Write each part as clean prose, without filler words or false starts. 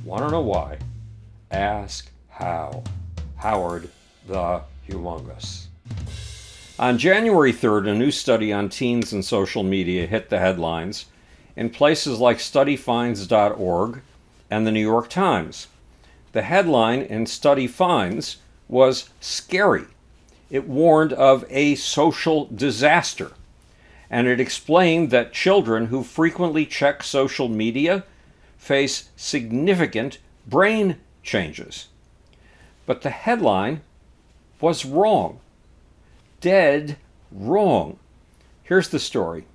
Want to know why? Ask how. Howard the Humongous. On January 3rd, a new study on teens and social media hit the headlines in places like studyfinds.org and the New York Times. The headline in Study Finds was scary. It warned of a social disaster, and it explained that children who frequently check social media face significant brain changes. But the headline was wrong. Dead wrong. Here's the story.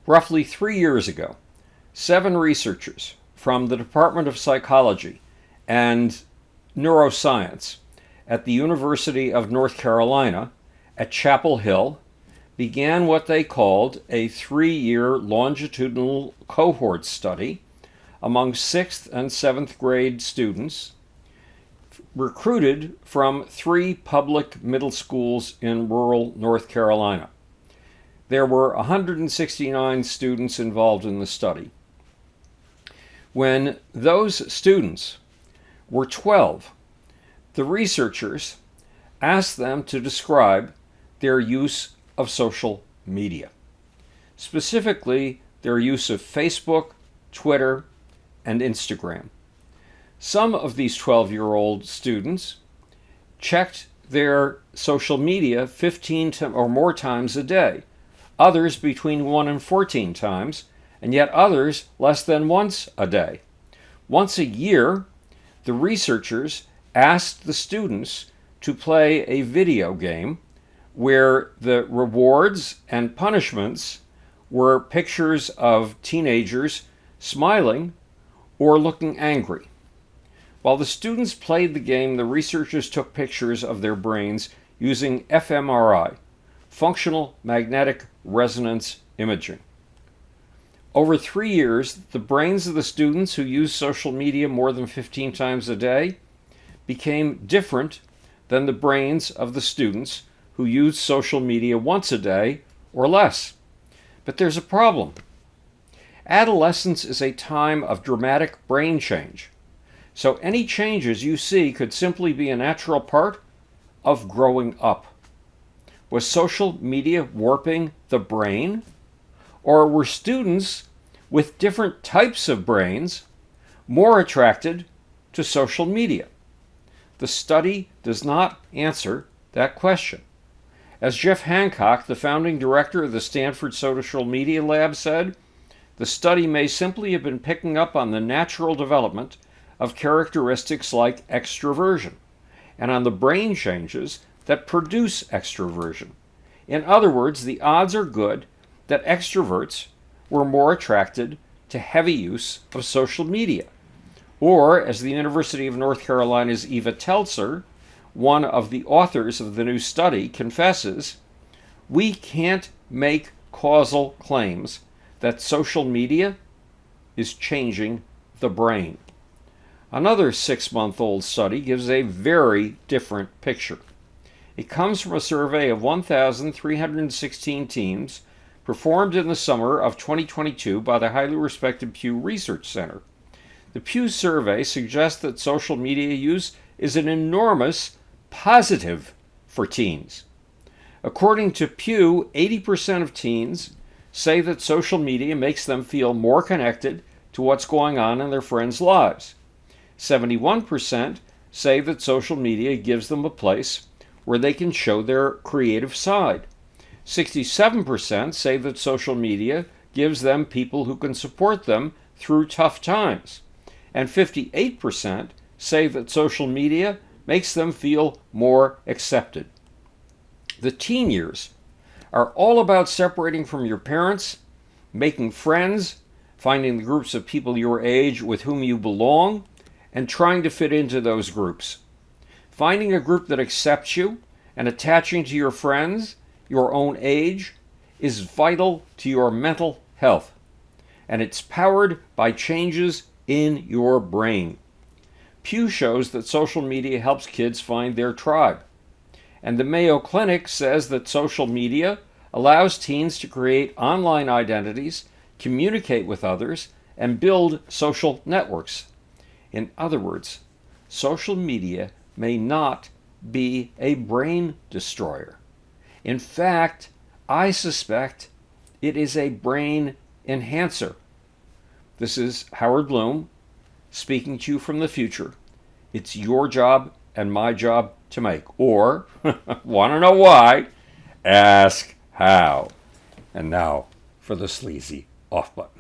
Roughly 3 years ago, 7 researchers from the Department of Psychology and Neuroscience at the University of North Carolina at Chapel Hill began what they called a 3-year longitudinal cohort study among 6th and 7th grade students recruited from 3 public middle schools in rural North Carolina. There were 169 students involved in the study. When those students were 12, the researchers asked them to describe their use of social media, specifically their use of Facebook, Twitter, and Instagram. Some of these 12-year-old students checked their social media 15 or more times a day, others between 1 and 14 times, and yet others less than once a day. Once a year, the researchers asked the students to play a video game where the rewards and punishments were pictures of teenagers smiling or looking angry. While the students played the game, the researchers took pictures of their brains using fMRI, functional magnetic resonance imaging. Over 3 years, the brains of the students who used social media more than 15 times a day became different than the brains of the students who used social media once a day or less. But there's a problem. Adolescence is a time of dramatic brain change. So any changes you see could simply be a natural part of growing up. Was social media warping the brain? Or were students with different types of brains more attracted to social media? The study does not answer that question. As Jeff Hancock, the founding director of the Stanford Social Media Lab, said, the study may simply have been picking up on the natural development of characteristics like extroversion and on the brain changes that produce extroversion. In other words, the odds are good that extroverts were more attracted to heavy use of social media. Or, as the University of North Carolina's Eva Teltzer, one of the authors of the new study, confesses, we can't make causal claims that social media is changing the brain. Another 6-month-old study gives a very different picture. It comes from a survey of 1,316 teens performed in the summer of 2022 by the highly respected Pew Research Center. The Pew survey suggests that social media use is an enormous positive for teens. According to Pew, 80% of teens say that social media makes them feel more connected to what's going on in their friends' lives. 71% say that social media gives them a place where they can show their creative side. 67% say that social media gives them people who can support them through tough times. And 58% say that social media makes them feel more accepted. The teen years are all about separating from your parents, making friends, finding the groups of people your age with whom you belong, and trying to fit into those groups. Finding a group that accepts you and attaching to your friends your own age is vital to your mental health, and it's powered by changes in your brain. Pew shows that social media helps kids find their tribe, and the Mayo Clinic says that social media allows teens to create online identities, communicate with others, and build social networks. In other words, social media may not be a brain destroyer. In fact, I suspect it is a brain enhancer. This is Howard Bloom speaking to you from the future. It's your job and my job to make. Or, want to know why? Ask how. And now for the sleazy off button.